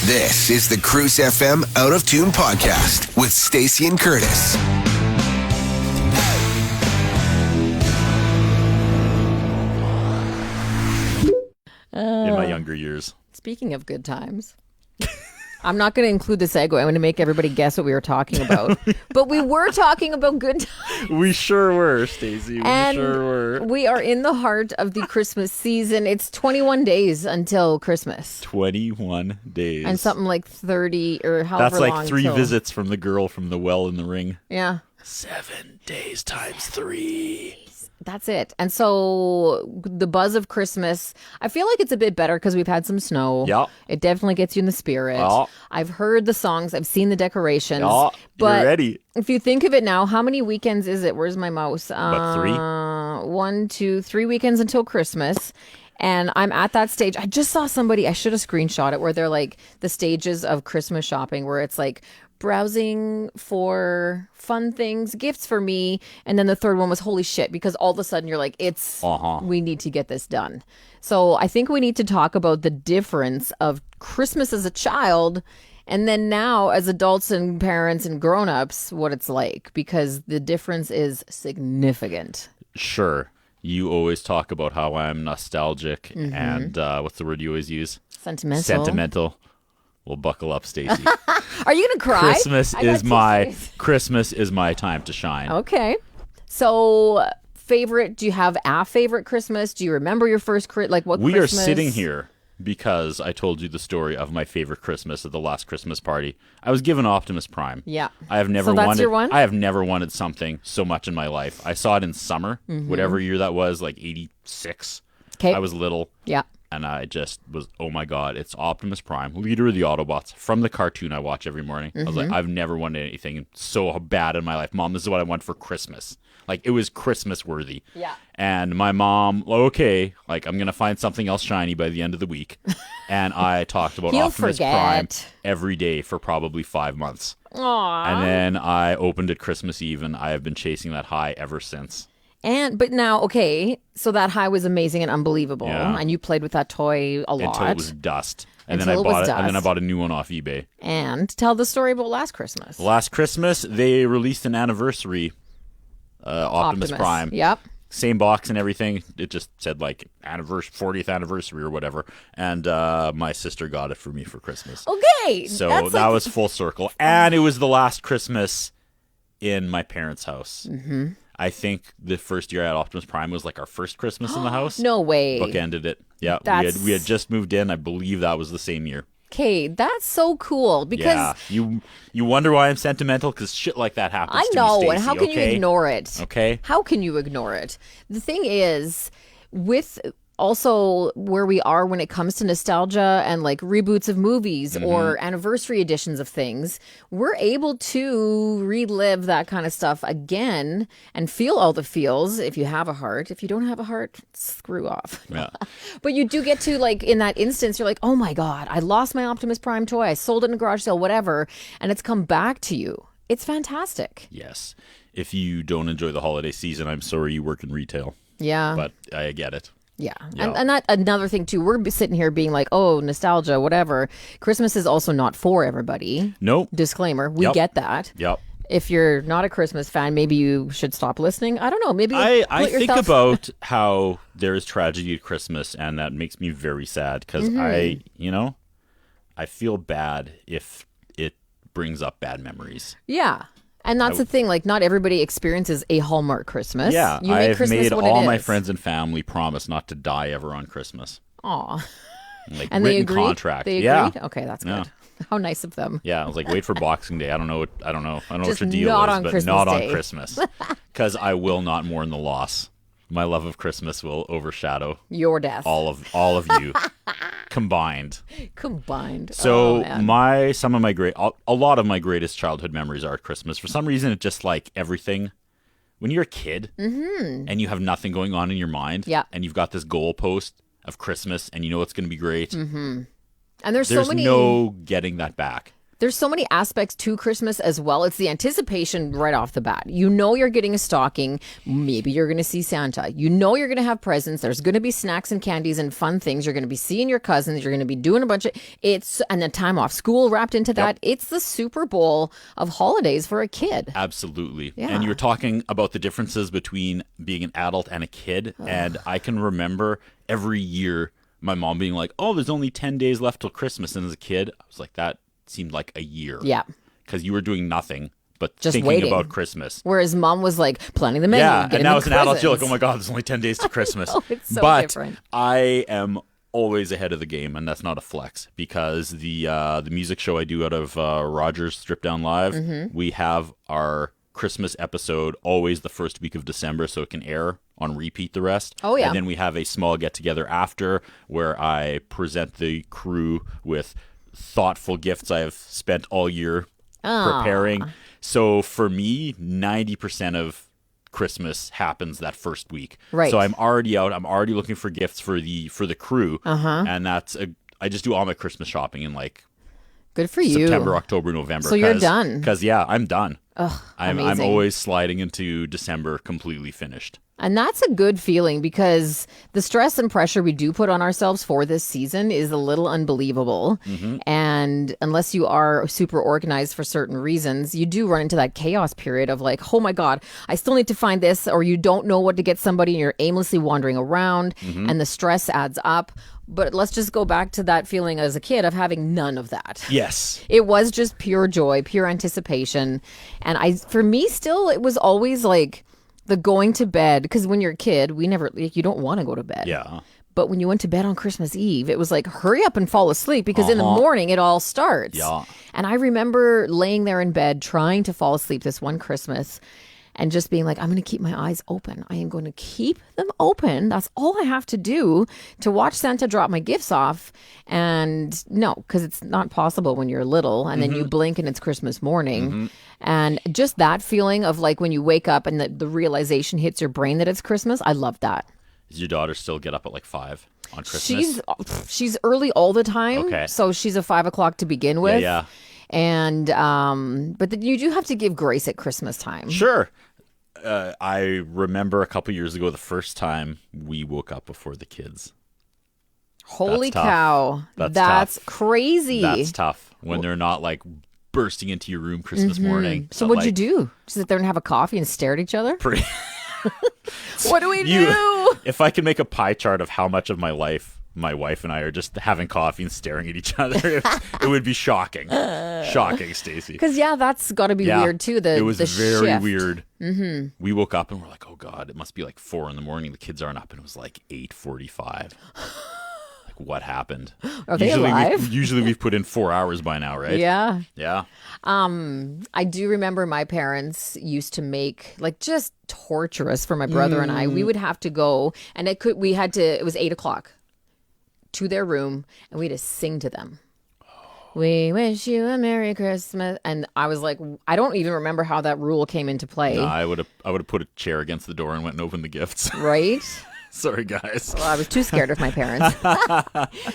This is the Cruise FM Out of Tune podcast with Stacey and Curtis. In my younger years. Speaking of good times, I'm not going to include the segue. I'm going to make everybody guess what we were talking about. But we were talking about good times. We sure were, Stacey. And sure were. We are in the heart of the Christmas season. It's 21 days until Christmas. 21 days. And something like 30 or however That's like long 3 till... visits from the girl from the well in the ring. Yeah. 7 days times 3. That's it. And so the buzz of Christmas, I feel like it's a bit better because we've had some snow. Yeah. It definitely gets you in the spirit. Yeah. I've heard the songs. I've seen the decorations. Yeah. But you're ready. If you think of it now, how many weekends is it? Where's my mouse? About 3? 1, 2, 3 weekends until Christmas. And I'm at that stage. I just saw somebody, I should have screenshot it, where they're like the stages of Christmas shopping, where it's like browsing for fun things, gifts for me. And then the third one was holy shit, because all of a sudden you're like, we need to get this done. So I think we need to talk about the difference of Christmas as a child and then now as adults and parents and grown-ups, what it's like, because the difference is significant. Sure. You always talk about how I'm nostalgic and what's the word you always use? Sentimental. Well, buckle up, Stacey. Are you gonna cry? Christmas is my time to shine. Okay. So, do you have a favorite Christmas? Do you remember your first what Christmas? We are sitting here because I told you the story of my favorite Christmas at the last Christmas party. I was given Optimus Prime. Yeah. I have never so that's your one? I have never wanted something so much in my life. I saw it in summer, whatever year that was, like 86. Okay. I was little. Yeah. And I just was, oh my God, it's Optimus Prime, leader of the Autobots, from the cartoon I watch every morning. I was like, I've never wanted anything so bad in my life. Mom, this is what I want for Christmas. Like, it was Christmas worthy. Yeah. And my mom, okay, like, I'm going to find something else shiny by the end of the week. And I talked about Optimus Prime every day for probably 5 months. Aww. And then I opened it Christmas Eve, and I have been chasing that high ever since. But now, okay, so that high was amazing and unbelievable, and you played with that toy a lot. Until it was dust. And then I bought a new one off eBay. And tell the story about last Christmas. Last Christmas, they released an anniversary Optimus Prime. Yep. Same box and everything. It just said like 40th anniversary or whatever. And my sister got it for me for Christmas. Okay. So that was full circle. And it was the last Christmas in my parents' house. Mm-hmm. I think the first year I had Optimus Prime was like our first Christmas in the house. No way. Bookended it. Yeah, we had just moved in. I believe that was the same year. Okay, that's so cool because you wonder why I'm sentimental, because shit like that happens. I know, to me, Stacey, and how can you ignore it? Okay, how can you ignore it? The thing is, with also where we are when it comes to nostalgia and like reboots of movies or anniversary editions of things, we're able to relive that kind of stuff again and feel all the feels if you have a heart. If you don't have a heart, screw off. Yeah. But you do get to, like, in that instance, you're like, oh my God, I lost my Optimus Prime toy. I sold it in a garage sale, whatever. And it's come back to you. It's fantastic. Yes. If you don't enjoy the holiday season, I'm sorry you work in retail. Yeah. But I get it. Yeah. And that another thing too, we're sitting here being like, oh, nostalgia, whatever. Christmas is also not for everybody. Nope. Disclaimer. We get that. Yep. If you're not a Christmas fan, maybe you should stop listening. I don't know. Maybe I think about how there is tragedy at Christmas, and that makes me very sad because I feel bad if it brings up bad memories. Yeah. And that's the thing, like, not everybody experiences a Hallmark Christmas. Yeah, you make I've Christmas made what all it my is. friends and family promise not to die ever on Christmas. Aw. Like, and written they agreed? contract. They agreed? Yeah. Okay, that's good. How nice of them. Yeah, I was like, wait for Boxing Day. I don't know what Just your deal not is, on but Christmas not Day. on Christmas. Because I will not mourn the loss. My love of Christmas will overshadow Your death. all of you combined. Oh, So man. a lot of my greatest childhood memories are at Christmas. For some reason, it's just like everything. When you're a kid and you have nothing going on in your mind, and you've got this goalpost of Christmas, and you know it's going to be great. And there's so many. No getting that back. There's so many aspects to Christmas as well. It's the anticipation right off the bat. You know you're getting a stocking. Maybe you're going to see Santa. You know you're going to have presents. There's going to be snacks and candies and fun things. You're going to be seeing your cousins. You're going to be doing a bunch of and then time off school wrapped into that. It's the Super Bowl of holidays for a kid. Absolutely. Yeah. And you were talking about the differences between being an adult and a kid. And I can remember every year my mom being like, oh, there's only 10 days left till Christmas. And as a kid, I was like, that seemed like a year. Yeah. Because you were doing nothing but Just thinking waiting. about Christmas. Whereas mom was like planning the menu. Yeah, and now as an adult, you're like, oh presents. my God, there's only 10 days to Christmas. Oh, it's so but different. I am always ahead of the game, and that's not a flex, because the music show I do out of Rogers Strip Down Live, Mm-hmm. we have our Christmas episode always the first week of December, so it can air on repeat the rest. Oh, yeah. And then we have a small get-together after where I present the crew with thoughtful gifts I have spent all year preparing. So for me, 90% of Christmas happens that first week. Right. So I'm already out. I'm already looking for gifts for the crew. And I just do all my Christmas shopping in like Good for you. September, October, November. So you're done. Because I'm done. I'm amazing. always sliding into December completely finished. And that's a good feeling because the stress and pressure we do put on ourselves for this season is a little unbelievable. And unless you are super organized for certain reasons, you do run into that chaos period of like, oh my God, I still need to find this, or you don't know what to get somebody and you're aimlessly wandering around and the stress adds up. But let's just go back to that feeling as a kid of having none of that. Yes. It was just pure joy, pure anticipation. And for me still, it was always like the going to bed, because when you're a kid, you don't want to go to bed. Yeah. But when you went to bed on Christmas Eve, it was like, hurry up and fall asleep, because in the morning it all starts. Yeah. And I remember laying there in bed trying to fall asleep this one Christmas and just being like, I'm going to keep my eyes open. I am going to keep them open. That's all I have to do to watch Santa drop my gifts off. And no, because it's not possible when you're little and then you blink and it's Christmas morning. And just that feeling of like when you wake up and the realization hits your brain that it's Christmas, I love that. Does your daughter still get up at like 5 on Christmas? She's early all the time. Okay. So she's a 5 o'clock to begin with. Yeah. And but then you do have to give grace at Christmas time. Sure. I remember a couple years ago the first time we woke up before the kids. Holy That's tough. cow. That's tough. Crazy. That's tough when they're not like bursting into your room Christmas morning. So but, what'd you do? Sit there and have a coffee and stare at each other? Pretty. What do we do? If I could make a pie chart of how much of my life my wife and I are just having coffee and staring at each other, it would be shocking. Shocking, Stacey. Because that's got to be weird too. It was the very shift. weird. We woke up and we're like, oh God, it must be like 4 a.m. The kids aren't up, and it was like 8:45. Like, what happened? Are they alive? Usually we've put in 4 hours by now, right? Yeah. Yeah. I do remember my parents used to make like just torturous for my brother and I. We would have to go, and it was 8 o'clock to their room, and we had to sing to them. We wish you a Merry Christmas. And I was like, I don't even remember how that rule came into play. No, I would have put a chair against the door and went and opened the gifts. Right? Sorry, guys. Well, I was too scared of my parents.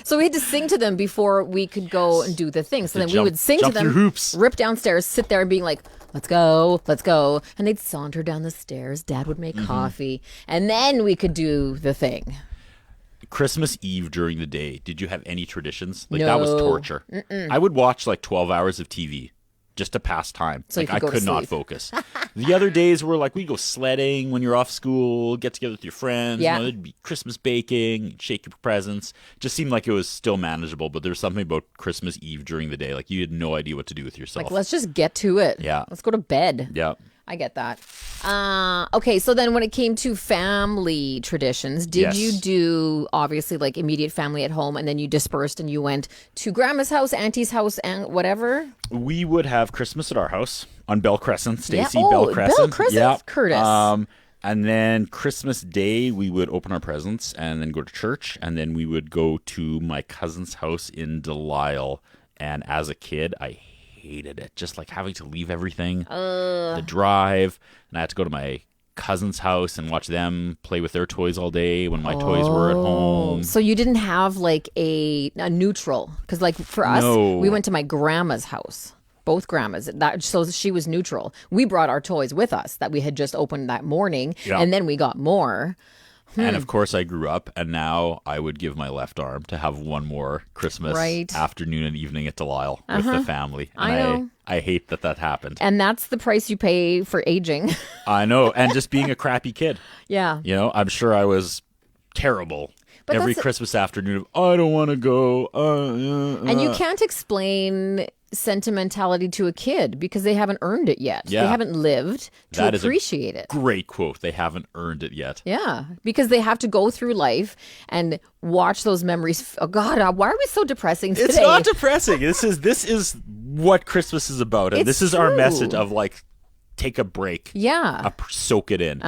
So we had to sing to them before we could go and do the thing. So then we would sing to jump them, through hoops. rip downstairs, sit there and being like, let's go, let's go. And they'd saunter down the stairs. Dad would make coffee. And then we could do the thing. Christmas Eve during the day, did you have any traditions? Like, No. that was torture. I would watch like 12 hours of TV just to pass time. So you like, could I go to could not sleep. focus. The other days were like, we go sledding when you're off school, get together with your friends. Yeah. You know, there'd be Christmas baking, you'd shake your presents. Just seemed like it was still manageable, but there's something about Christmas Eve during the day. Like, you had no idea what to do with yourself. Like, let's just get to it. Yeah. Let's go to bed. Yeah. I get that. Okay, so then when it came to family traditions, did Yes. you do obviously like immediate family at home, and then you dispersed and you went to grandma's house, auntie's house, and whatever? We would have Christmas at our house on Bell Crescent, Stacey. Yeah. Oh, Bell Bell Crescent. Crescent? Yeah. Curtis. And then Christmas Day, we would open our presents and then go to church. And then we would go to my cousin's house in Delisle. And as a kid, I hated it. Just like having to leave everything, the drive. And I had to go to my cousin's house and watch them play with their toys all day when my toys were at home. So you didn't have like a neutral? Because like for us, No. we went to my grandma's house. Both grandmas. So she was neutral. We brought our toys with us that we had just opened that morning. Yeah. And then we got more. And of course I grew up, and now I would give my left arm to have one more Christmas afternoon and evening at Delisle with the family. And I know. I hate that happened. And that's the price you pay for aging. I know. And just being a crappy kid. Yeah. You know, I'm sure I was terrible. But Every Christmas afternoon, I don't want to go. And you can't explain sentimentality to a kid because they haven't earned it yet. Yeah. They haven't lived to That is a appreciate it. Great quote. They haven't earned it yet. Yeah, because they have to go through life and watch those memories. Oh God, why are we so depressing today? It's not depressing. This is what Christmas is about, and It's this is our true. message of like, take a break. Yeah. Soak it in.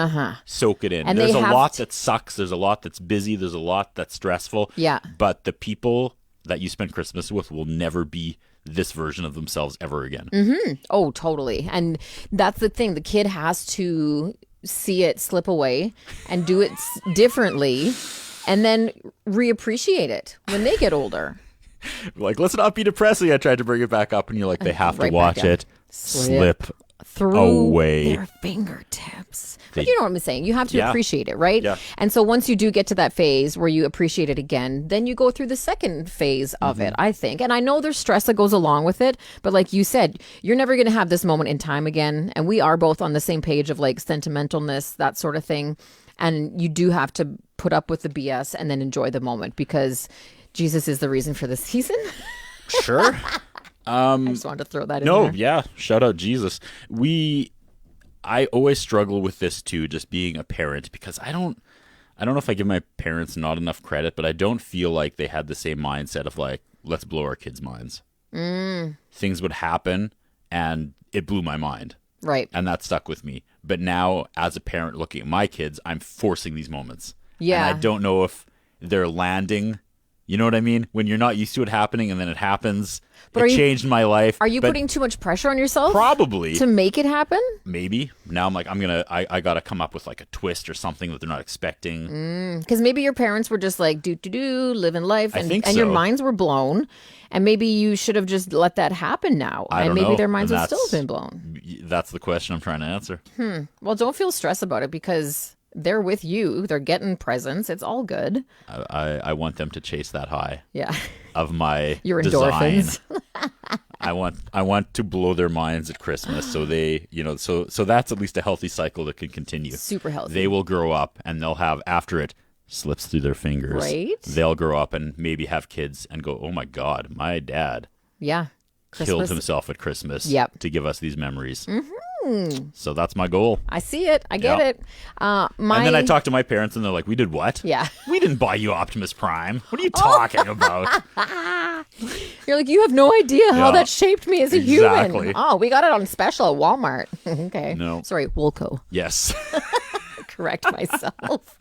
Soak it in. And there's they a have lot that sucks. There's a lot that's busy. There's a lot that's stressful. Yeah. But the people that you spend Christmas with will never be this version of themselves ever again. Oh, totally. And that's the thing. The kid has to see it slip away and do it differently and then reappreciate it when they get older. Like, let's not be depressing. I tried to bring it back up, and you're like, they have Right to watch back up. it slip Through away. their fingertips. But you know what I'm saying? You have to Yeah. appreciate it, right? Yeah. And so once you do get to that phase where you appreciate it again, then you go through the second phase of it, I think. And I know there's stress that goes along with it, but like you said, you're never going to have this moment in time again. And we are both on the same page of like sentimentalness, that sort of thing. And you do have to put up with the BS and then enjoy the moment because Jesus is the reason for the season. Sure. I just wanted to throw that in No, there. yeah. Shout out Jesus. I always struggle with this too, just being a parent, because I don't know if I give my parents not enough credit, but I don't feel like they had the same mindset of like, let's blow our kids' minds. Things would happen and it blew my mind. Right. And that stuck with me. But now as a parent looking at my kids, I'm forcing these moments. Yeah. And I don't know if they're landing. You know what I mean? When you're not used to it happening and then it happens, But it changed my life. Are you but putting too much pressure on yourself? probably To make it happen? maybe now I'm like, I gotta come up with like a twist or something that they're not expecting. Because maybe your parents were just like, living life. And, think and your so. minds were blown. And maybe you should have just let that happen now. I and don't maybe know. their minds And would still have that's- been blown. That's the question I'm trying to answer. Well, don't feel stressed about it because they're with you. They're getting presents. It's all good. I want them to chase that high Yeah. of my Your design. endorphins. I want to blow their minds at Christmas, so they, so that's at least a healthy cycle that can continue. Super healthy. They will grow up and they'll have, after it slips through their fingers, Right. they'll grow up and maybe have kids and go, oh my God, my dad Yeah. killed himself at Christmas Yep. to give us these memories. So that's my goal. I see it. I get Yeah. it. And then I talk to my parents and they're like, we did what? Yeah. We didn't buy you Optimus Prime. What are you talking about? You're like, you have no idea how Yeah. that shaped me as a Exactly. human. Oh, we got it on special at Walmart. Okay. No. Sorry, Woolco. Yes. Correct myself.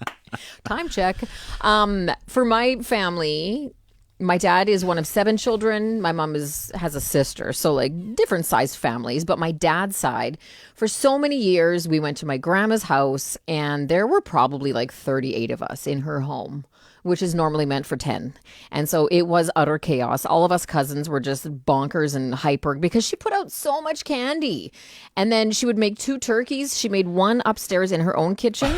Time check. For my family, my dad is one of 7 children. My mom has a sister, so like different sized families. But my dad's side, for so many years, we went to my grandma's house, and there were probably like 38 of us in her home, which is normally meant for 10. And so it was utter chaos. All of us cousins were just bonkers and hyper because she put out so much candy. And then she would make 2 turkeys. She made one upstairs in her own kitchen,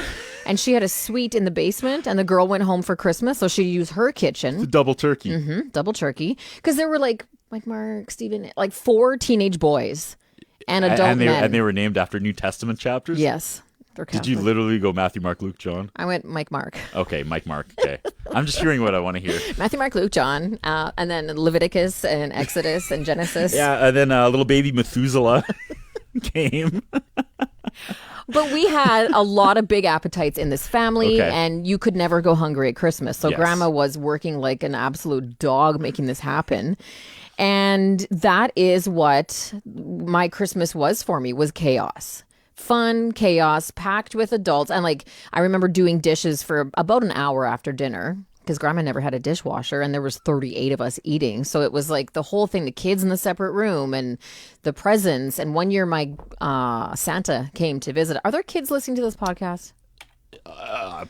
and she had a suite in the basement, and the girl went home for Christmas, so she'd use her kitchen. Double turkey. Double turkey. Because there were like Mike, Mark, Steven, like 4 teenage boys and adult men. And they were named after New Testament chapters? Yes. They're Did you Catholic. literally go Matthew, Mark, Luke, John? I went Mike, Mark. Okay, Mike, Mark. Okay. I'm just hearing what I want to hear. Matthew, Mark, Luke, John, and then Leviticus and Exodus and Genesis. Yeah, and then little baby Methuselah came. But we had a lot of big appetites in this family, Okay. and you could never go hungry at Christmas. So Yes. grandma was working like an absolute dog making this happen. And that is what my Christmas was for me, was chaos. Fun, chaos, packed with adults. And like, I remember doing dishes for about an hour after dinner because grandma never had a dishwasher and there was 38 of us eating. So it was like the whole thing, the kids in the separate room and the presents. And one year my Santa came to visit. Are there kids listening to this podcast?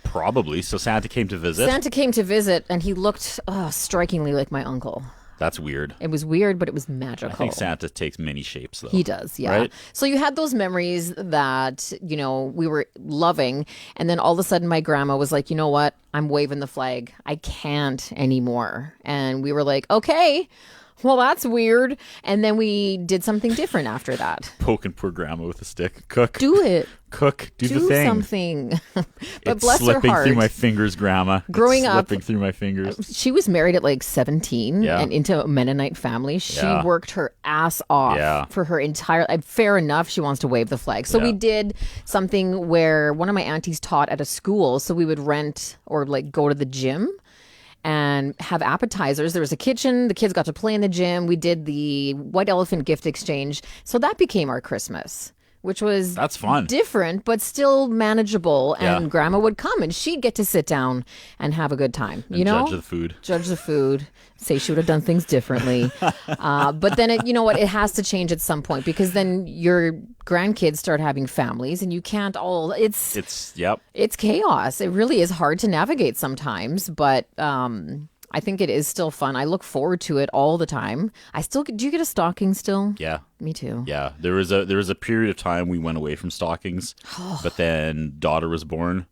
Probably. So Santa came to visit. Santa came to visit and he looked strikingly like my uncle. That's weird. It was weird, but it was magical. I think Santa takes many shapes, though. He does, yeah. Right? So you had those memories that, we were loving. And then all of a sudden my grandma was like, you know what? I'm waving the flag. I can't anymore. And we were like, okay, well, that's weird. And then we did something different after that. Poking poor grandma with a stick. Cook. Do it. Cook. Do the thing. Something. But it's bless her slipping heart. through my fingers, Grandma. Growing it's up, slipping through my fingers. She was married at like 17 Yeah. and into a Mennonite family. She Yeah. worked her ass off Yeah. for her entire. Fair enough, she wants to wave the flag. So Yeah. we did something where one of my aunties taught at a school. So we would rent or like go to the gym and have appetizers. There was a kitchen. The kids got to play in the gym. We did the white elephant gift exchange. So that became our Christmas, which was That's fun. different, but still manageable. And Yeah. grandma would come and she'd get to sit down and have a good time. And you know, judge the food. judge the food, say she would have done things differently. But then, you know what? It has to change at some point because then your grandkids start having families and you can't all, Yep. it's chaos. It really is hard to navigate sometimes, but I think it is still fun. I look forward to it all the time. Do you get a stocking still? Yeah. Me too. Yeah. There was a period of time we went away from stockings, but then daughter was born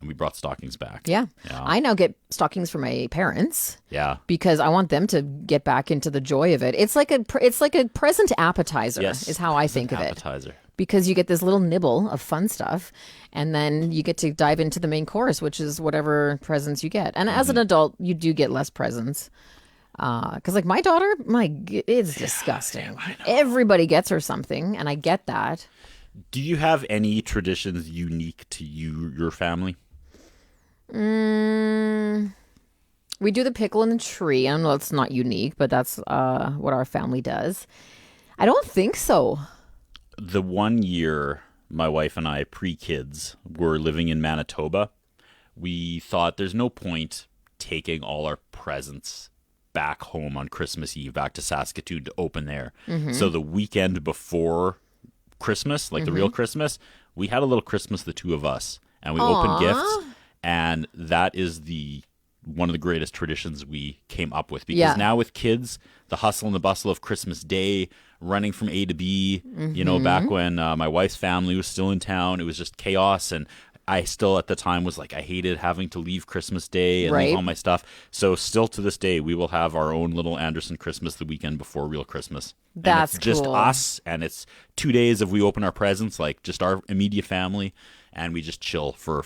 and we brought stockings back. Yeah. I now get stockings for my parents. Yeah. Because I want them to get back into the joy of it. It's like a present appetizer Yes. is how I It's think an of it. appetizer. Because you get this little nibble of fun stuff and then you get to dive into the main course, which is whatever presents you get. And as an adult, you do get less presents. Because like my daughter, it's disgusting. Everybody gets her something and I get that. Do you have any traditions unique to your family? We do the pickle in the tree. I know it's not unique, but that's what our family does. I don't think so. The one year my wife and I, pre-kids, were living in Manitoba, we thought there's no point taking all our presents back home on Christmas Eve, back to Saskatoon to open there. So the weekend before Christmas, like the real Christmas, we had a little Christmas, the two of us, and we opened gifts. And that is one of the greatest traditions we came up with because now with kids, the hustle and the bustle of Christmas Day, running from A to B, back when my wife's family was still in town, it was just chaos. And I still at the time was like, I hated having to leave Christmas Day and leave all my stuff. So still to this day, we will have our own little Anderson Christmas the weekend before real Christmas. That's and it's just cool. us, and it's 2 days of we open our presents, like just our immediate family, and we just chill for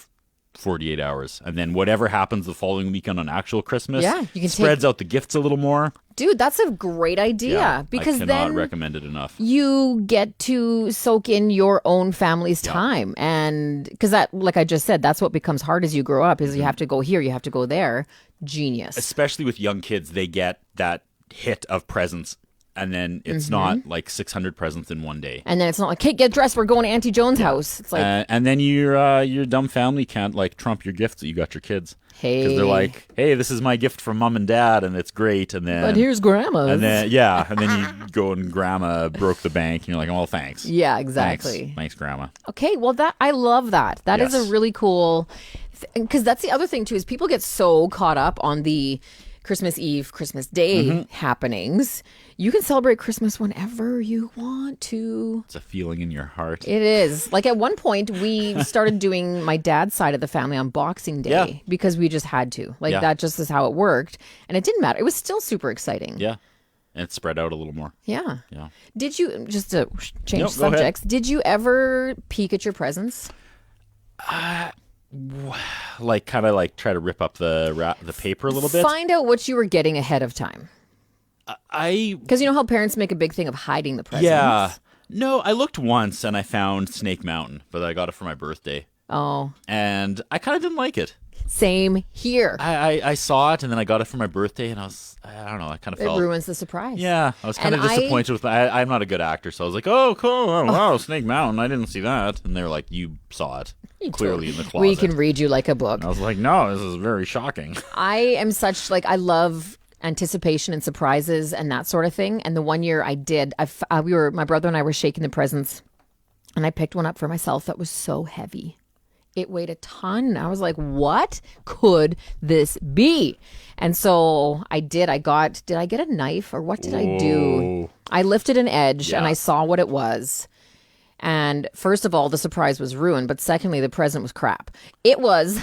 48 hours. And then whatever happens the following weekend on actual Christmas you can spreads out the gifts a little more. Dude, that's a great idea because I cannot then recommend it enough. you get to soak in your own family's time. And because that, like I just said, that's what becomes hard as you grow up is you have to go here, you have to go there. Genius. Especially with young kids, they get that hit of presents. And then it's not like 600 presents in one day. And then it's not like, hey, get dressed, we're going to Auntie Joan's house. It's like, and then your dumb family can't like trump your gifts that you got your kids. hey. Because they're like, hey, this is my gift from mom and dad, and it's great. And then, but here's grandma's. and then you go and grandma broke the bank, and you're like, oh, well, thanks. Yeah, exactly. Thanks, grandma. Okay, well, I love that. That is Yes. a really cool, because that's the other thing too, is people get so caught up on the Christmas Eve, Christmas Day happenings. You can celebrate Christmas whenever you want to. It's a feeling in your heart. It is. Like at one point, we started doing my dad's side of the family on Boxing Day because we just had to. Like that just is how it worked. And it didn't matter. It was still super exciting. Yeah. And it's spread out a little more. Yeah. Yeah. Did you, just to change Nope, go ahead. subjects, did you ever peek at your presents? Like kind of like try to rip up the paper a little bit. Find out what you were getting ahead of time. Because you know how parents make a big thing of hiding the presents? Yeah. No, I looked once and I found Snake Mountain, but I got it for my birthday. Oh. And I kind of didn't like it. Same here. I saw it, and then I got it for my birthday, and I don't know, I kind of It felt... ruins the surprise. Yeah, I was kind of disappointed with I'm not a good actor, so I was like, oh, cool, oh, wow, Snake Mountain, I didn't see that. And they were like, you saw it clearly in the closet. We can read you like a book. And I was like, no, this is very shocking. I am such, like, I love anticipation and surprises and that sort of thing. And the one year I did, my brother and I were shaking the presents, and I picked one up for myself that was so heavy. It weighed a ton. I was like, what could this be? And so I did. Did I get a knife or what did I do? I lifted an edge and I saw what it was. And first of all, the surprise was ruined. But secondly, the present was crap. It was.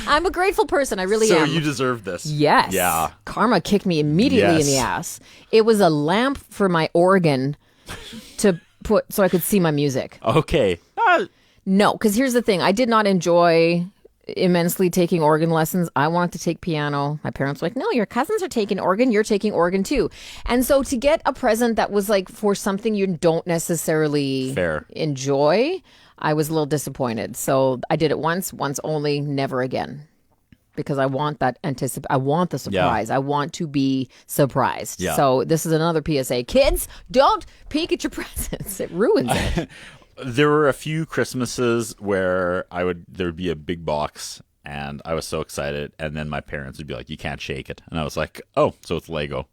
I'm a grateful person. I really am. So you deserve this. Yes. Yeah. Karma kicked me immediately in the ass. It was a lamp for my organ to put so I could see my music. Okay. No, because here's the thing. I did not enjoy immensely taking organ lessons. I wanted to take piano. My parents were like, no, your cousins are taking organ. You're taking organ too. And so to get a present that was like for something you don't necessarily enjoy, I was a little disappointed. So I did it once only, never again. Because I want that I want the surprise. I want to be surprised. Yeah. So this is another PSA. Kids, don't peek at your presents. It ruins it. There were a few Christmases where there would be a big box and I was so excited, and then my parents would be like, you can't shake it. And I was like, oh, so it's Lego.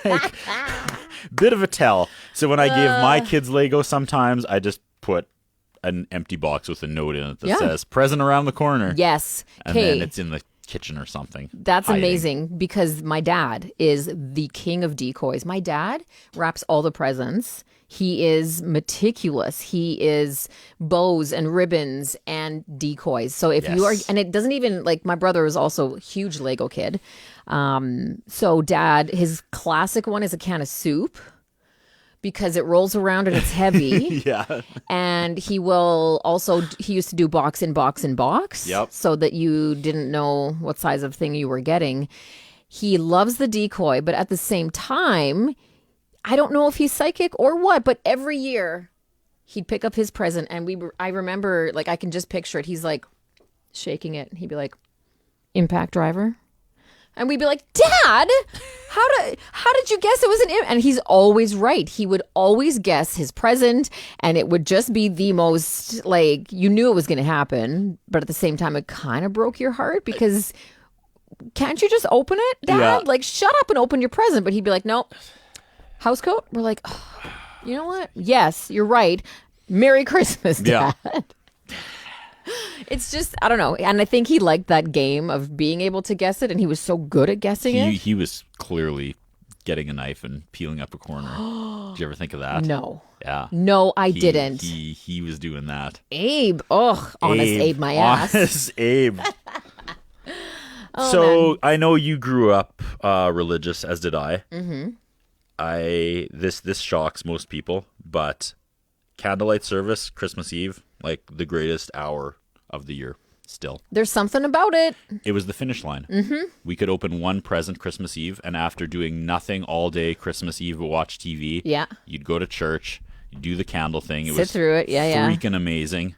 Like, bit of a tell. So when I gave my kids Lego, sometimes I just put an empty box with a note in it that says present around the corner. Yes. And then it's in the kitchen or something. That's amazing because my dad is the king of decoys. My dad wraps all the presents. He is meticulous. He is bows and ribbons and decoys. So if you are, and it doesn't even, like, my brother is also a huge Lego kid. So dad, his classic one is a can of soup because it rolls around and it's heavy. Yeah. And he used to do box in box in box. Yep. So that you didn't know what size of thing you were getting. He loves the decoy, but at the same time, I don't know if he's psychic or what, but every year he'd pick up his present and I remember, like, I can just picture it. He's like shaking it. He'd be like, impact driver. And we'd be like, Dad, how did you guess it was an impact? And he's always right. He would always guess his present and it would just be the most, like, you knew it was going to happen. But at the same time, it kind of broke your heart because can't you just open it, Dad? Yeah. Like, shut up and open your present. But he'd be like, nope. House coat? We're like, oh, you know what? Yes, you're right. Merry Christmas, Dad. Yeah. It's just, I don't know. And I think he liked that game of being able to guess it, and he was so good at guessing it. He was clearly getting a knife and peeling up a corner. Did you ever think of that? No. Yeah. No, I didn't. He was doing that. Abe. Ugh. Honest Abe, my ass. Honest Abe. Oh, so man. I know you grew up religious, as did I. Mm-hmm. This shocks most people, but candlelight service, Christmas Eve, like the greatest hour of the year still. There's something about it. It was the finish line. Mm-hmm. We could open one present Christmas Eve, and after doing nothing all day Christmas Eve, watch TV. Yeah. You'd go to church, you'd do the candle thing. It Sit was through it. Yeah, freaking amazing.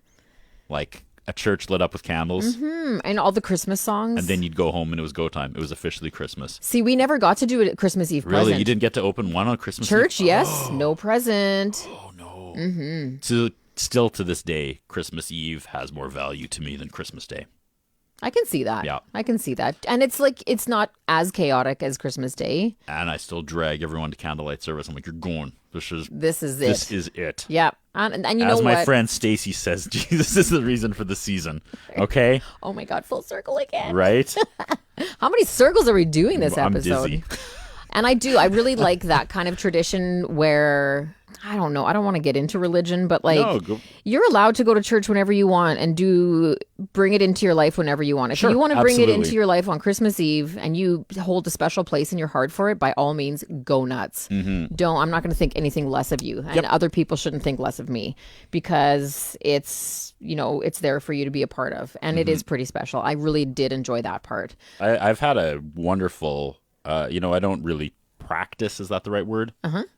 Like a church lit up with candles. Mm-hmm. And all the Christmas songs. And then you'd go home and it was go time. It was officially Christmas. See, we never got to do it at Christmas Eve present. Really? You didn't get to open one on Christmas Church, Eve? yes. No present. Oh, no. Mm-hmm. So, still to this day, Christmas Eve has more value to me than Christmas Day. I can see that. Yeah. I can see that. And it's like, it's not as chaotic as Christmas Day. And I still drag everyone to candlelight service. I'm like, you're going. This is it. This is it. Yeah. And you know what? As my what? friend Stacy says, Jesus is the reason for the season. Okay? Oh my God, full circle again. Right? How many circles are we doing this episode? I'm dizzy. And I really like that kind of tradition where, I don't know, I don't want to get into religion, but like you're allowed to go to church whenever you want and bring it into your life whenever you want. If you want to bring it into your life on Christmas Eve and you hold a special place in your heart for it, by all means, go nuts. Mm-hmm. I'm not going to think anything less of you, and other people shouldn't think less of me because it's there for you to be a part of. And it is pretty special. I really did enjoy that part. I've had a wonderful, I don't really practice, is that the right word?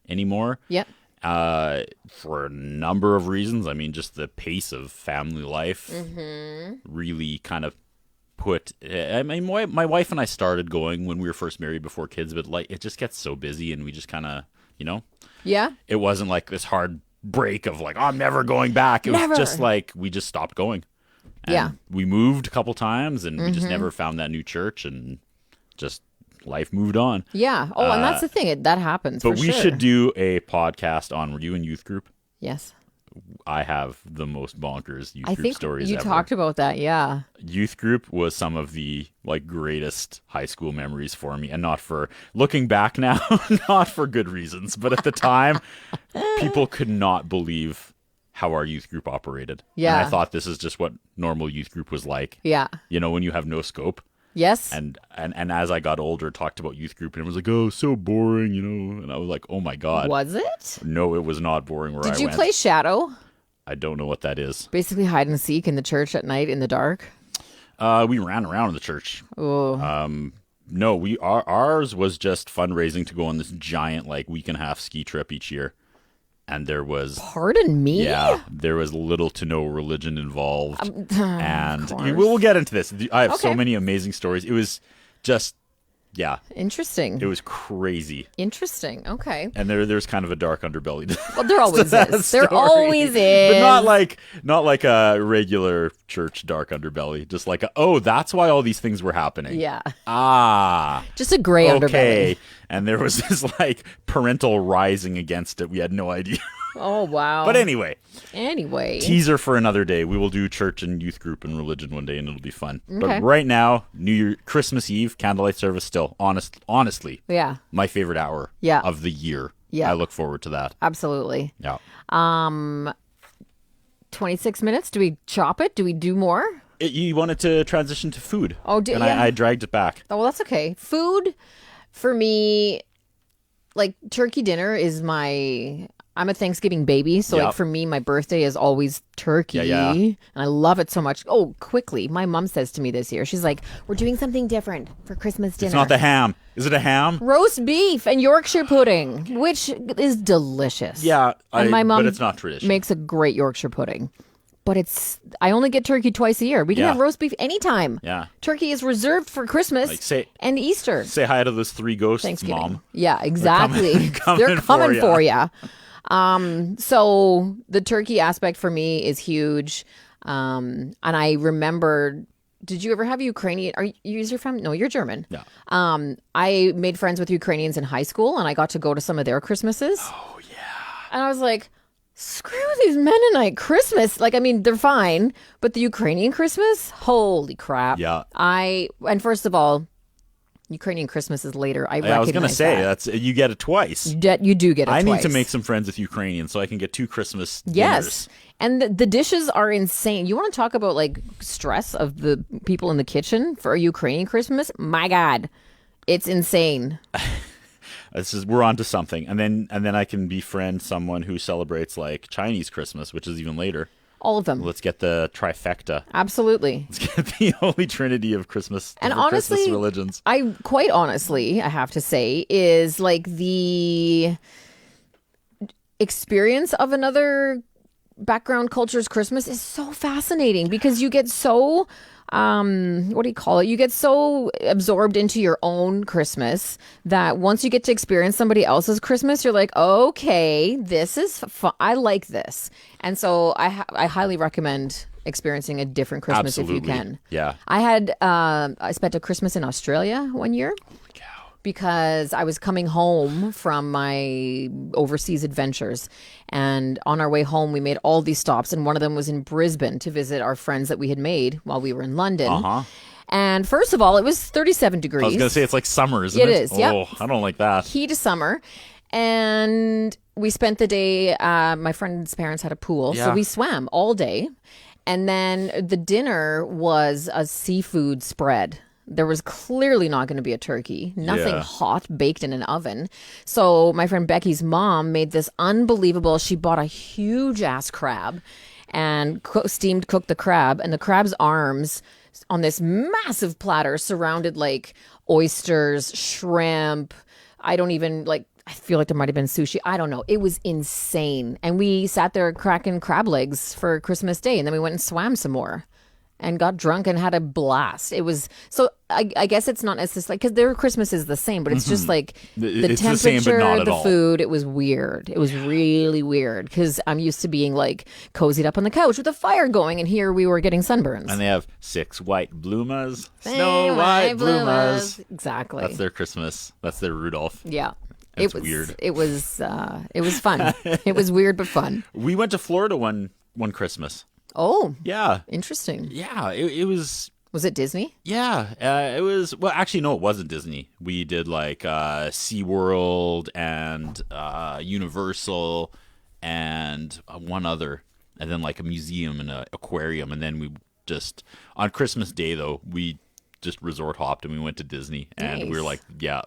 Anymore? Yep. For a number of reasons. I mean, just the pace of family life really kind of put. I mean, my wife and I started going when we were first married before kids, but like it just gets so busy, and we just kind of, Yeah. it wasn't like this hard break of like, oh, I'm never going back. It was just like we just stopped going. And we moved a couple times, and we just never found that new church, and just life moved on. Yeah. Oh, and that's the thing. That happens. But for we sure. should do a podcast on. Were you in youth group? Yes. I have the most bonkers youth I group think stories you ever. talked about that. Yeah. Youth group was some of the like greatest high school memories for me, and not for looking back now, not for good reasons, but at the time, people could not believe how our youth group operated. Yeah. And I thought this is just what normal youth group was like. Yeah. When you have no scope. Yes. And as I got older, talked about youth group, and it was like, oh, so boring, and I was like, oh my God. Was it? No, it was not boring where I went. Did you play Shadow? I don't know what that is. Basically hide and seek in the church at night in the dark. We ran around in the church. Oh. No, ours was just fundraising to go on this giant like week and a half ski trip each year. And there was, Pardon me? there was little to no religion involved. And course. we'll get into this. I have so Okay. many amazing stories. It was just, Interesting. it was crazy. Interesting. Okay. And there's kind of a dark underbelly. Well, there always that is. There story. always is. But not like a regular church dark underbelly. Just like that's why all these things were happening. Yeah. Ah. Just a gray Okay. underbelly. And there was this like parental rising against it. We had no idea. Oh, wow. But anyway, Anyway. for another day. We will do church and youth group and religion one day, and it'll be fun. Okay. But right now, Christmas Eve, candlelight service still, honestly, Yeah. my favorite hour Yeah. of the year. Yeah. I look forward to that. Absolutely. Yeah. 26 minutes. Do we chop it? Do we do more? You wanted to transition to food. Oh, and yeah. I dragged it back. Oh, well, that's okay. Food for me, like turkey dinner is I'm a Thanksgiving baby. So Yep. like for me, my birthday is always turkey. Yeah. And I love it so much. Oh, quickly. My mom says to me this year, she's like, we're doing something different for Christmas dinner. It's not the ham. Is it a ham? Roast beef and Yorkshire pudding, which is delicious. Yeah. And my mom but it's not traditional. makes a great Yorkshire pudding. But I only get turkey twice a year. We can Yeah. have roast beef anytime. Yeah. Turkey is reserved for Christmas and Easter. Say hi to those 3 ghosts, Thanksgiving. Mom. Yeah, exactly. coming They're coming for for you. So the turkey aspect for me is huge. And I remember, did you ever have Ukrainian? Is your family? No, you're German. Yeah. I made friends with Ukrainians in high school, and I got to go to some of their Christmases. Oh, yeah. And I was like, screw these Mennonite Christmas. Like, I mean, they're fine, but the Ukrainian Christmas, holy crap. Yeah. And first of all, Ukrainian Christmas is later. I I was going to recognize say, that. you get it twice. You do get it I twice. need to make some friends with Ukrainians so I can get 2 Christmas Yes. dinners. And the dishes are insane. You want to talk about like stress of the people in the kitchen for a Ukrainian Christmas? My God, it's insane. We're on to something. And then I can befriend someone who celebrates like Chinese Christmas, which is even later. All of them. Let's get the trifecta. Absolutely. Let's get the holy trinity of Christmas. And different honestly, Christmas religions. quite honestly, I have to say, is like the experience of another background culture's Christmas is so fascinating because you get so what do you call it? You get so absorbed into your own Christmas that once you get to experience somebody else's Christmas, you're like, okay, this is fun. I like this. And so I highly recommend experiencing a different Christmas Absolutely. if you can. Yeah. I spent a Christmas in Australia one year. Because I was coming home from my overseas adventures. And on our way home, we made all these stops. And one of them was in Brisbane to visit our friends that we had made while we were in London. Uh-huh. And first of all, it was 37 degrees. I was going to say it's like summer, isn't it? It is, yep. Oh, I don't like that. Heat of summer. And we spent the day, my friend's parents had a pool. Yeah. So we swam all day. And then the dinner was a seafood spread. There was clearly not going to be a turkey, nothing hot baked in an oven. So my friend Becky's mom made this unbelievable, she bought a huge ass crab and steamed cooked the crab, and the crab's arms on this massive platter surrounded like oysters, shrimp. I feel like there might have been sushi. I don't know. It was insane. And we sat there cracking crab legs for Christmas Day. And then we went and swam some more and got drunk and had a blast. It was so. I guess it's not necessarily because their Christmas is the same, but it's just like the It's temperature, the same, but not at the all. food. It was weird. It was really weird because I'm used to being like cozied up on the couch with a fire going, and here we were getting sunburns. And they have 6 white bloomas, Snow White bloomas. Exactly. That's their Christmas. That's their Rudolph. Yeah. It's it was weird. It was fun. It was weird but fun. We went to Florida one Christmas. Oh, Yeah. interesting. Yeah. It was. Was it Disney? Yeah, it was. Well, actually, no, it wasn't Disney. We did like SeaWorld and Universal and one other, and then like a museum and an aquarium. And then we just, on Christmas Day, though, we just resort hopped and we went to Disney. And we were like, yeah.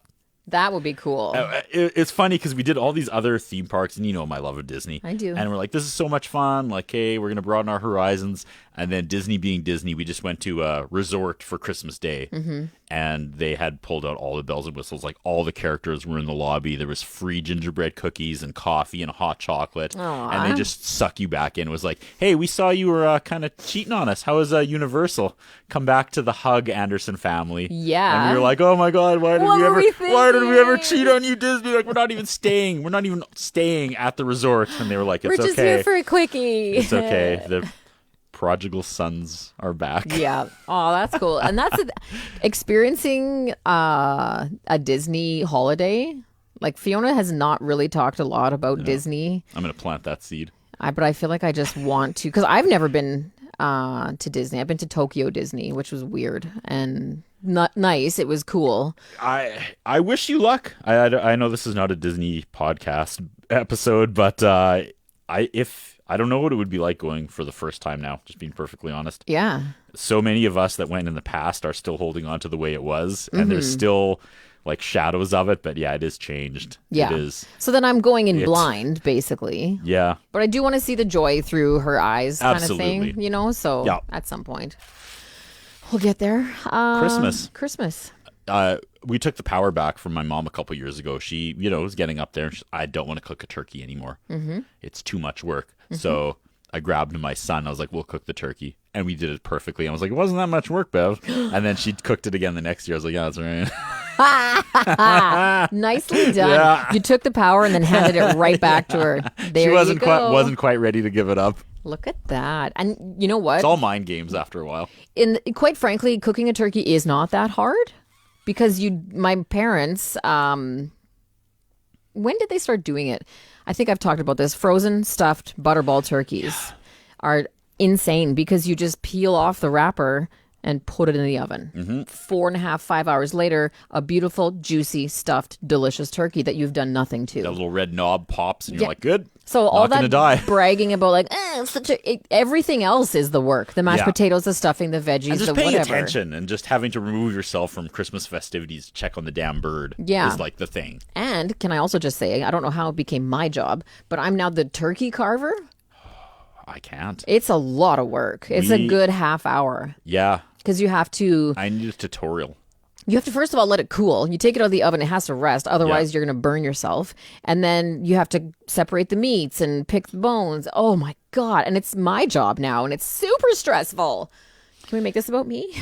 That would be cool. It's funny because we did all these other theme parks, and you know my love of Disney. I do. And we're like, this is so much fun. Like, hey, we're going to broaden our horizons. And then Disney being Disney, we just went to a resort for Christmas Day. Mm-hmm. And they had pulled out all the bells and whistles. Like, all the characters were in the lobby. There was free gingerbread cookies and coffee and hot chocolate. Aww. And they just suck you back in. It was like, hey, we saw you were kind of cheating on us. How was Universal? Come back to the Hug Anderson family. Yeah. And we were like, oh my God, why did What were we ever thinking? cheat on you, Disney? Like, we're not even staying at the resort. And they were like, it's We're just okay. here for a quickie. It's okay. The prodigal sons are back. Yeah. Oh, that's cool. And that's experiencing a Disney holiday. Like Fiona has not really talked a lot about Disney. I'm going to plant that seed. But I feel like I just want to, because I've never been to Disney. I've been to Tokyo Disney, which was weird and not nice. It was cool. I wish you luck. I know this is not a Disney podcast episode, but I don't know what it would be like going for the first time now, just being perfectly honest. Yeah. So many of us that went in the past are still holding on to the way it was, and there's still like shadows of it, but yeah, it is changed. Yeah. It is. So then I'm going in blind, basically. Yeah. But I do want to see the joy through her eyes kind Absolutely. of thing, you know? So Yeah. at some point, we'll get there. Christmas. We took the power back from my mom a couple years ago. She, was getting up there. I don't want to cook a turkey anymore. Mm-hmm. It's too much work. Mm-hmm. So I grabbed my son. I was like, we'll cook the turkey. And we did it perfectly. I was like, it wasn't that much work, Bev. And then she cooked it again the next year. I was like, yeah, that's right. Nicely done. Yeah. You took the power and then handed it right back to her. There She wasn't you go. wasn't quite ready to give it up. Look at that. And you know what? It's all mind games after a while. Quite frankly, cooking a turkey is not that hard because my parents, when did they start doing it? I think I've talked about this. Frozen stuffed butterball turkeys are insane because you just peel off the wrapper and put it in the oven. 4.5, 5 hours later, a beautiful, juicy, stuffed, delicious turkey that you've done nothing to. That little red knob pops and you're Yeah. like, good. So all Not gonna that die. bragging about like, everything else is the work. The mashed Yeah. potatoes, the stuffing, the veggies, And just the paying whatever. attention and just having to remove yourself from Christmas festivities to check on the damn bird Yeah. is like the thing. And can I also just say, I don't know how it became my job, but I'm now the turkey carver. I can't. It's a lot of work. It's a good half hour Yeah. because you have to I need a tutorial. first of all let it cool. You take it out of the oven, it has to rest. Otherwise, you're going to burn yourself. And then you have to separate the meats and pick the bones. Oh my God. And it's my job now and it's super stressful. Can we make this about me?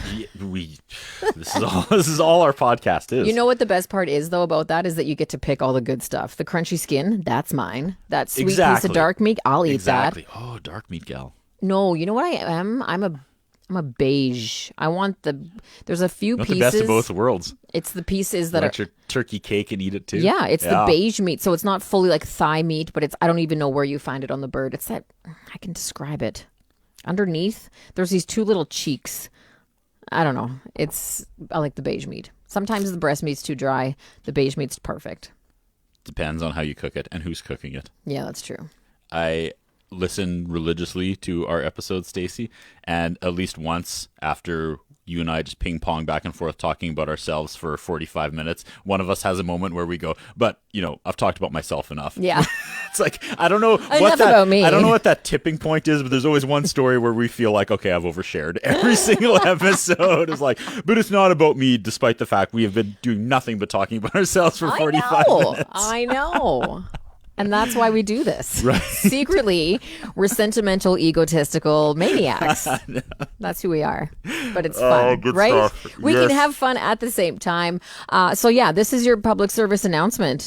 This is all our podcast is. You know what the best part is, though, about that is that you get to pick all the good stuff. The crunchy skin, that's mine. That sweet piece Exactly. of dark meat, I'll eat Exactly. that. Oh, dark meat gal. No, you know what I am? I'm a beige. I want there's a few You want pieces. the best of both worlds. It's the pieces You that want are. your turkey cake and eat it too. Yeah, it's the beige meat. So it's not fully like thigh meat, but I don't even know where you find it on the bird. It's that, I can describe it. Underneath, there's these two little cheeks. I don't know. I like the beige meat. Sometimes the breast meat's too dry. The beige meat's perfect. Depends on how you cook it and who's cooking it. Yeah, that's true. I listen religiously to our episodes, Stacey, and at least once after you and I just ping pong back and forth talking about ourselves for 45 minutes, one of us has a moment where we go, but I've talked about myself enough. Yeah. It's like, I don't know about me. I don't know what that tipping point is, but there's always one story where we feel like, okay, I've overshared. Every single episode is like, but it's not about me, despite the fact we have been doing nothing but talking about ourselves for 45 minutes. I know. And that's why we do this. Right. Secretly, we're sentimental, egotistical maniacs. That's who we are. But it's fun, good right? stuff. We Yes. can have fun at the same time. So yeah, this is your public service announcement.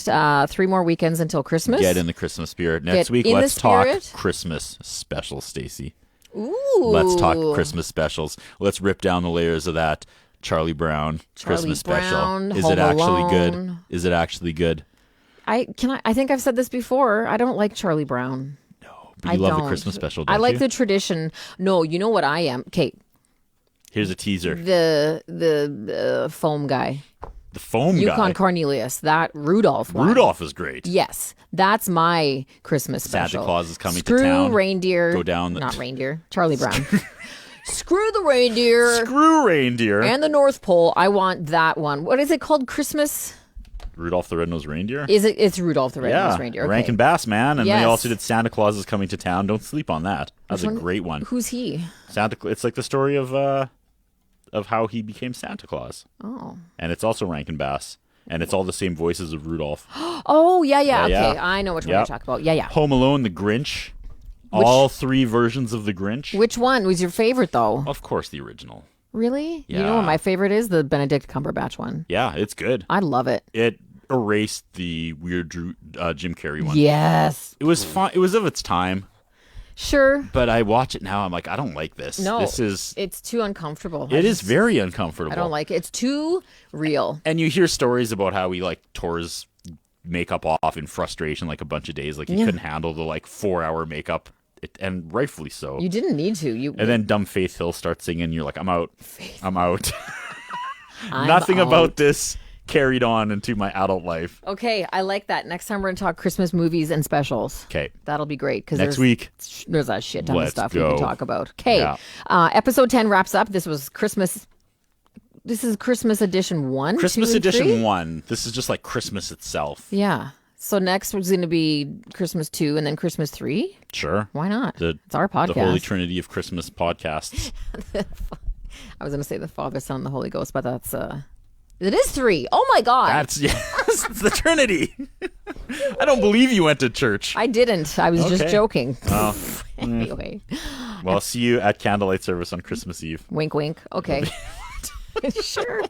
3 more weekends until Christmas. Get in the Christmas spirit. Next week, in the let's talk spirit. Christmas specials, Stacey. Ooh. Let's talk Christmas specials. Let's rip down the layers of that Charlie Brown Christmas Brown, special. Is Home it actually Alone. good? Is it actually good? I think I've said this before. I don't like Charlie Brown. No, but you love the Christmas special, don't I like you? the tradition. No, you know what I am? Okay, Here's a teaser. the foam guy. The foam Yukon guy. Cornelius, that Rudolph one. Rudolph is great. Yes, that's my Christmas Santa special. Claus is coming to Screw town. reindeer. Go down the- Not reindeer. Charlie Brown. Screw the reindeer Screw reindeer. and the North Pole. I want that one. What is it called? Christmas? Rudolph the Red-Nosed Reindeer? Is it? It's Rudolph the Red-Nosed Yeah, Reindeer. Okay. Rankin Bass, man. And Yes. they also did Santa Claus is Coming to Town. Don't sleep on that. That's a great one. Who's he? It's like the story of how he became Santa Claus. Oh. And it's also Rankin Bass. And it's all the same voices of Rudolph. Oh, yeah. Yeah, Okay, yeah. I know which one Yep. you're talking about. Yeah. Home Alone, The Grinch. All 3 versions of The Grinch. Which one was your favorite, though? Of course, the original. Really? You Yeah. know what my favorite is? The Benedict Cumberbatch one. Yeah, it's good. I love it. It erased the weird Jim Carrey one. Yes. It was fun. It was of its time. Sure. But I watch it now. I'm like, I don't like this. No. It's too uncomfortable. It is very uncomfortable. I don't like it. It's too real. And you hear stories about how he like tore his makeup off in frustration like a bunch of days. Like he couldn't handle the like 4-hour makeup. And rightfully so. You didn't need to. And then dumb Faith Hill starts singing. You're like, I'm out. I'm out. I'm Nothing out. about this carried on into my adult life. Okay, I like that. Next time we're going to talk Christmas movies and specials. Okay. That'll be great. Because Next week. There's a shit ton of Let's stuff we go. can talk about. Okay. Yeah. Episode 10 wraps up. This was Christmas. This is Christmas edition 1. Christmas 2, and edition 3? 1. This is just like Christmas itself. Yeah. So next was going to be Christmas 2 and then Christmas 3. Sure. Why not? It's our The Holy podcast. Trinity of Christmas podcasts. I was going to say the Father, Son, and the Holy Ghost, but that's it is 3. Oh my God. That's it's the Trinity. I don't believe you went to church. I didn't. I was just Okay. joking. Anyway, Well, I'll see you at candlelight service on Christmas Eve. wink, wink. Okay. Sure.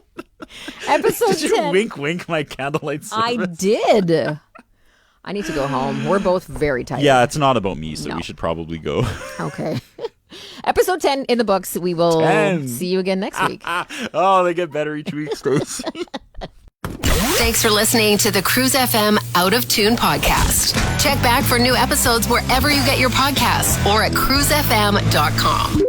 Episode Did you 10. wink my candlelight service? I did. I need to go home. We're both very tired. Yeah, it's not about me, so No. we should probably go. Okay. Episode 10 in the books. We will 10. see you again next week. Oh, they get better each week, Stace. Thanks for listening to the Cruise FM Out of Tune podcast. Check back for new episodes wherever you get your podcasts or at cruisefm.com.